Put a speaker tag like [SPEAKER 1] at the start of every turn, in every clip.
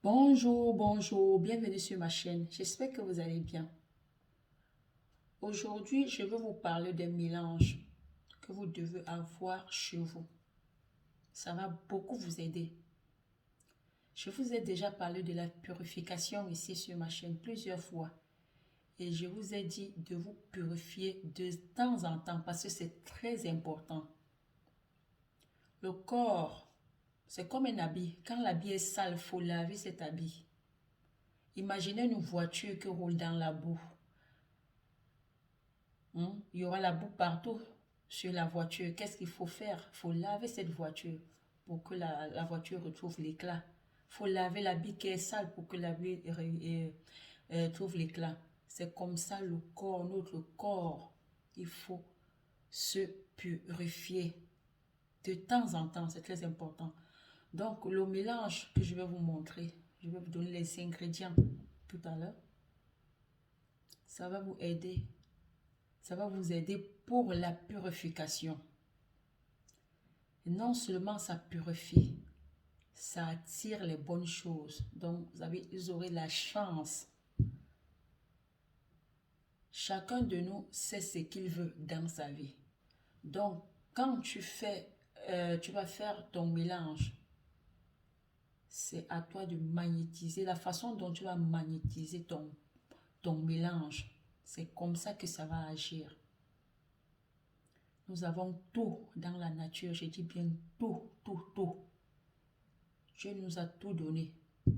[SPEAKER 1] Bonjour, bonjour, bienvenue sur ma chaîne. J'espère que vous allez bien. Aujourd'hui, je veux vous parler d'un mélange que vous devez avoir chez vous. Ça va beaucoup vous aider. Je vous ai déjà parlé de la purification ici sur ma chaîne plusieurs fois. Et je vous ai dit de vous purifier de temps en temps parce que c'est très important. Le corps, c'est comme un habit. Quand l'habit est sale, il faut laver cet habit. Imaginez une voiture qui roule dans la boue. Il y aura la boue partout sur la voiture. Qu'est-ce qu'il faut faire? Il faut laver cette voiture pour que la voiture retrouve l'éclat. Il faut laver l'habit qui est sale pour que l'habit trouve l'éclat. C'est comme ça le corps, notre corps. Il faut se purifier de temps en temps. C'est très important. Donc, le mélange que je vais vous montrer, je vais vous donner les ingrédients tout à l'heure. Ça va vous aider. Ça va vous aider pour la purification. Et non seulement ça purifie, ça attire les bonnes choses. Donc, vous aurez la chance. Chacun de nous sait ce qu'il veut dans sa vie. Donc, quand tu vas faire ton mélange, c'est à toi de magnétiser. La façon dont tu vas magnétiser ton mélange, c'est comme ça que ça va agir. Nous avons tout dans la nature. Je dis bien tout, tout, tout. Dieu nous a tout donné. Il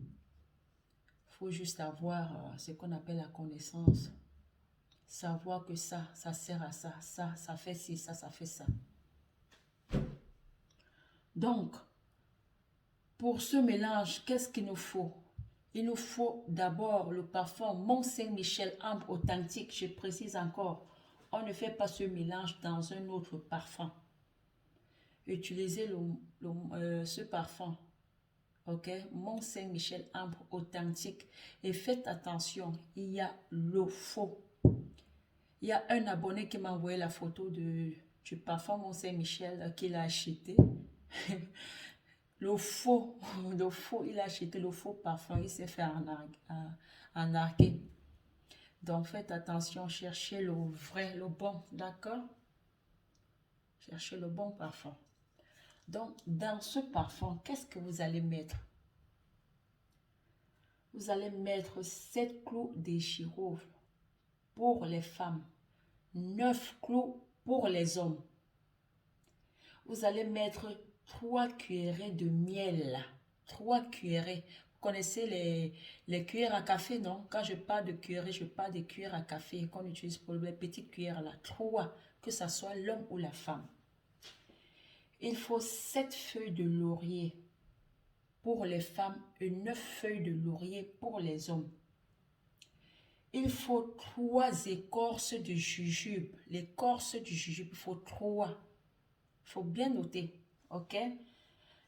[SPEAKER 1] faut juste avoir ce qu'on appelle la connaissance. Savoir que ça sert à ça. Ça fait ci, ça fait ça. Donc, pour ce mélange, qu'est-ce qu'il nous faut? Il nous faut d'abord le parfum Mont-Saint-Michel Ambre Authentique. Je précise encore, on ne fait pas ce mélange dans un autre parfum. Utilisez ce parfum. Ok, Mont-Saint-Michel Ambre Authentique. Et faites attention, il y a le faux. Il y a un abonné qui m'a envoyé la photo du parfum Mont-Saint-Michel qu'il a acheté. Le faux, il a acheté le faux parfum, il s'est fait arnaquer. Donc faites attention, cherchez le vrai, le bon, d'accord? Cherchez le bon parfum. Donc dans ce parfum, qu'est-ce que vous allez mettre? Vous allez mettre 7 clous de girofle pour les femmes, 9 clous pour les hommes. Vous allez mettre 3 cuillerées de miel. 3 cuillerées. Vous connaissez les cuillères à café, non? Quand je parle de cuillerées, je parle des cuillères à café qu'on utilise pour les petites cuillères là. 3, que ce soit l'homme ou la femme. Il faut 7 feuilles de laurier pour les femmes et 9 feuilles de laurier pour les hommes. Il faut 3 écorces de jujube. L'écorce du jujube, il faut 3. Il faut bien noter, ok?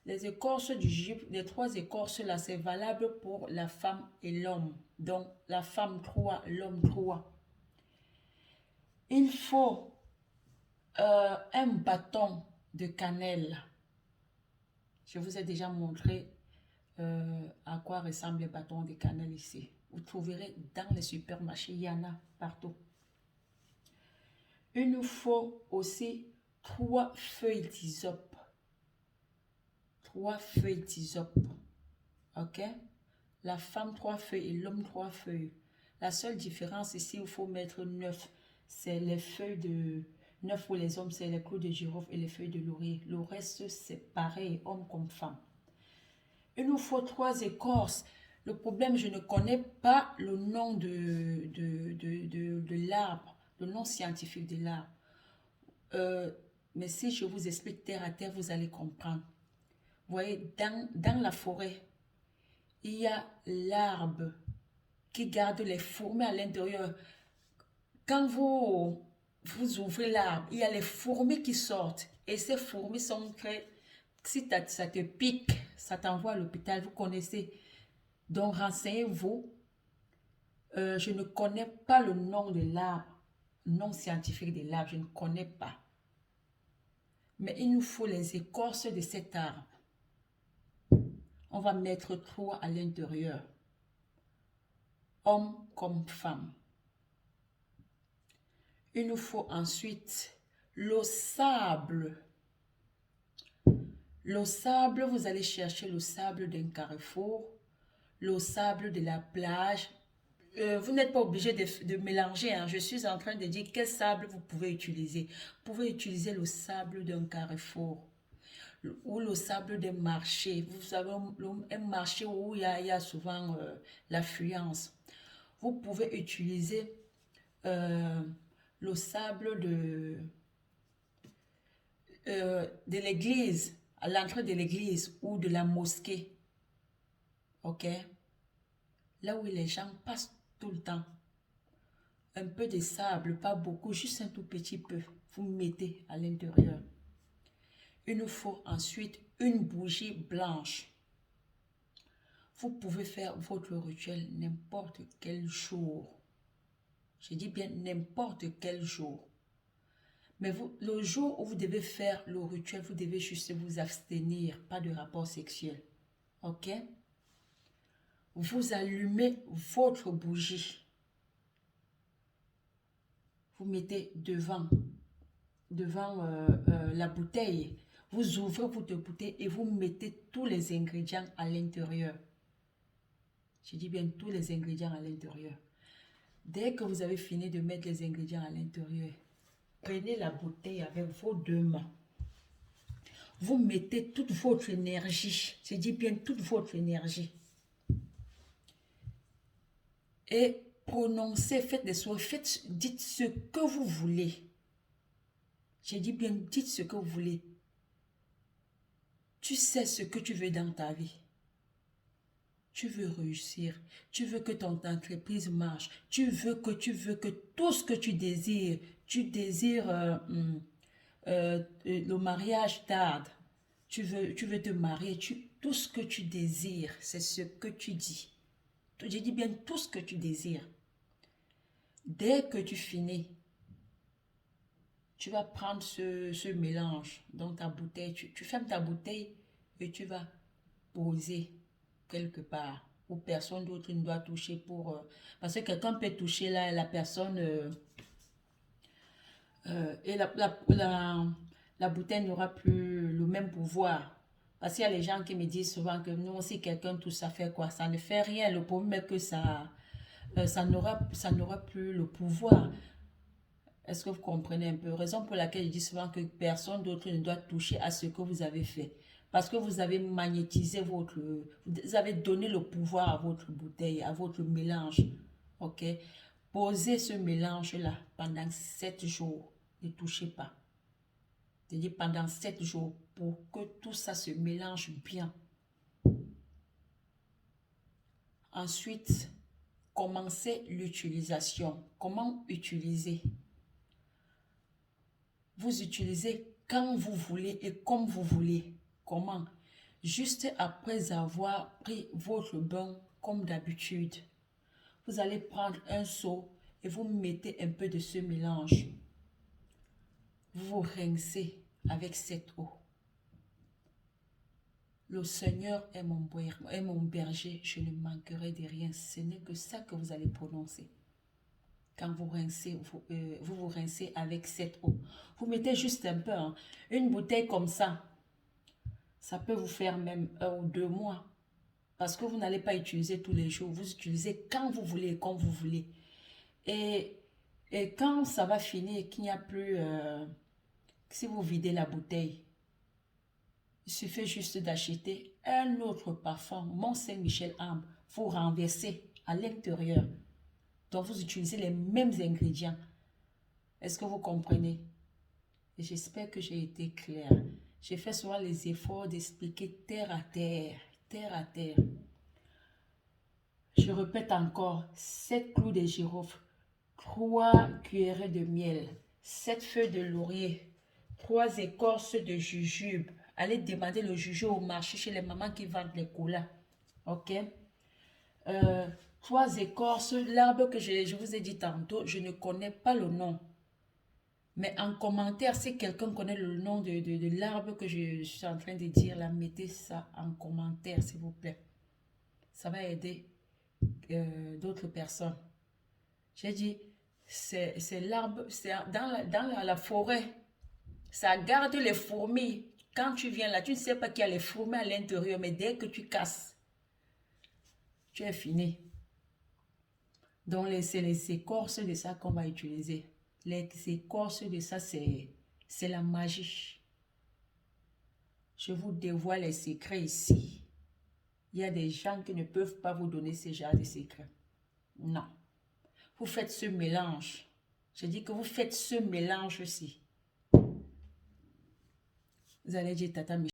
[SPEAKER 1] Les écorces du jujube, les 3 écorces là, c'est valable pour la femme et l'homme. Donc, la femme 3, l'homme 3. Il faut un bâton de cannelle. Je vous ai déjà montré à quoi ressemble les bâtons de cannelle ici. Vous trouverez dans les supermarchés, il y en a partout. Il nous faut aussi 3 feuilles d'hysope. 3 feuilles d'hysope. Ok? La femme 3 feuilles et l'homme 3 feuilles. La seule différence ici, il faut mettre 9. C'est les feuilles de... 9 pour les hommes, c'est les clous de girofle et les feuilles de laurier. Le reste, c'est pareil, homme comme femme. Il nous faut 3 écorces. Le problème, je ne connais pas le nom de l'arbre, le nom scientifique de l'arbre. Mais si je vous explique terre à terre, vous allez comprendre. Vous voyez, dans la forêt, il y a l'arbre qui garde les fourmis à l'intérieur. Quand vous ouvrez l'arbre, il y a les fourmis qui sortent. Et ces fourmis sont très... Si ça te pique, ça t'envoie à l'hôpital, vous connaissez. Donc, renseignez-vous. Je ne connais pas le nom de l'arbre, le nom scientifique de l'arbre, je ne connais pas. Mais il nous faut les écorces de cet arbre. On va mettre 3 à l'intérieur. Homme comme femme. Il nous faut ensuite le sable. Le sable, vous allez chercher le sable d'un carrefour, le sable de la plage. Vous n'êtes pas obligé de mélanger, hein. Je suis en train de dire quel sable vous pouvez utiliser. Vous pouvez utiliser le sable d'un carrefour ou le sable d'un marché. Vous savez, un marché où il y a souvent l'affluence. Vous pouvez utiliser le sable de l'église, à l'entrée de l'église ou de la mosquée. Ok? Là où les gens passent tout le temps. Un peu de sable, pas beaucoup, juste un tout petit peu. Vous mettez à l'intérieur. Il nous faut ensuite une bougie blanche. Vous pouvez faire votre rituel n'importe quel jour. Je dis bien n'importe quel jour. Mais vous, le jour où vous devez faire le rituel, vous devez juste vous abstenir, pas de rapport sexuel. Ok? Vous allumez votre bougie. Vous mettez devant la bouteille. Vous ouvrez votre bouteille et vous mettez tous les ingrédients à l'intérieur. Je dis bien tous les ingrédients à l'intérieur. Dès que vous avez fini de mettre les ingrédients à l'intérieur, prenez la bouteille avec vos 2 mains. Vous mettez toute votre énergie. Je dis bien toute votre énergie. Et prononcez, faites des soins, dites ce que vous voulez. Je dis bien, dites ce que vous voulez. Tu sais ce que tu veux dans ta vie. Tu veux réussir. Tu veux que ton entreprise marche. Tu veux que tout ce que tu désires le mariage tarde. Tu veux te marier. Tout ce que tu désires, c'est ce que tu dis. Je dis bien tout ce que tu désires. Dès que tu finis, tu vas prendre ce mélange dans ta bouteille. Tu fermes ta bouteille et tu vas poser quelque part où personne d'autre ne doit toucher parce que quelqu'un peut toucher là, la personne et la bouteille n'aura plus le même pouvoir. Parce qu'il y a les gens qui me disent souvent que non, si quelqu'un touche, ça fait quoi? Ça ne fait rien. Le problème est que ça n'aura plus le pouvoir. Est-ce que vous comprenez un peu? Raison pour laquelle je dis souvent que personne d'autre ne doit toucher à ce que vous avez fait. Parce que vous avez magnétisé vous avez donné le pouvoir à votre bouteille, à votre mélange. Ok? Posez ce mélange-là pendant 7 jours. Ne touchez pas. C'est-à-dire pendant 7 jours pour que tout ça se mélange bien. Ensuite, commencez l'utilisation. Comment utiliser? Vous utilisez quand vous voulez et comme vous voulez. Comment? Juste après avoir pris votre bain comme d'habitude. Vous allez prendre un seau et vous mettez un peu de ce mélange. Vous vous rincez avec cette eau. Le Seigneur est mon berger, je ne manquerai de rien. Ce n'est que ça que vous allez prononcer. Quand vous rincez, vous vous rincez avec cette eau. Vous mettez juste un peu, hein. Une bouteille comme ça peut vous faire même 1 ou 2 mois. Parce que vous n'allez pas utiliser tous les jours. Vous utilisez quand vous voulez et comme vous voulez. Et quand ça va finir, qu'il n'y a plus... si vous videz la bouteille, il suffit juste d'acheter un autre parfum, Mont Saint-Michel Ambre. Vous renversez à l'intérieur. Donc, vous utilisez les mêmes ingrédients. Est-ce que vous comprenez? Et j'espère que j'ai été claire. J'ai fait souvent les efforts d'expliquer terre à terre. Terre à terre. Je répète encore. 7 clous de girofle. 3 cuillerées de miel. 7 feuilles de laurier. 3 écorces de jujube. Allez demander le jujube au marché chez les mamans qui vendent les colas. Ok? 3 écorces, l'arbre que je vous ai dit tantôt, je ne connais pas le nom. Mais en commentaire, si quelqu'un connaît le nom de l'arbre que je suis en train de dire, là, mettez ça en commentaire, s'il vous plaît. Ça va aider d'autres personnes. J'ai dit, c'est l'arbre, c'est dans la forêt. Ça garde les fourmis. Quand tu viens là, tu ne sais pas qu'il y a les fourmis à l'intérieur, mais dès que tu casses, tu es fini. Donc, c'est les écorces de ça qu'on va utiliser. Les écorces de ça, c'est la magie. Je vous dévoile les secrets ici. Il y a des gens qui ne peuvent pas vous donner ce genre de secrets. Non. Vous faites ce mélange. Je dis que vous faites ce mélange aussi. Vous allez dire, Tata Michel.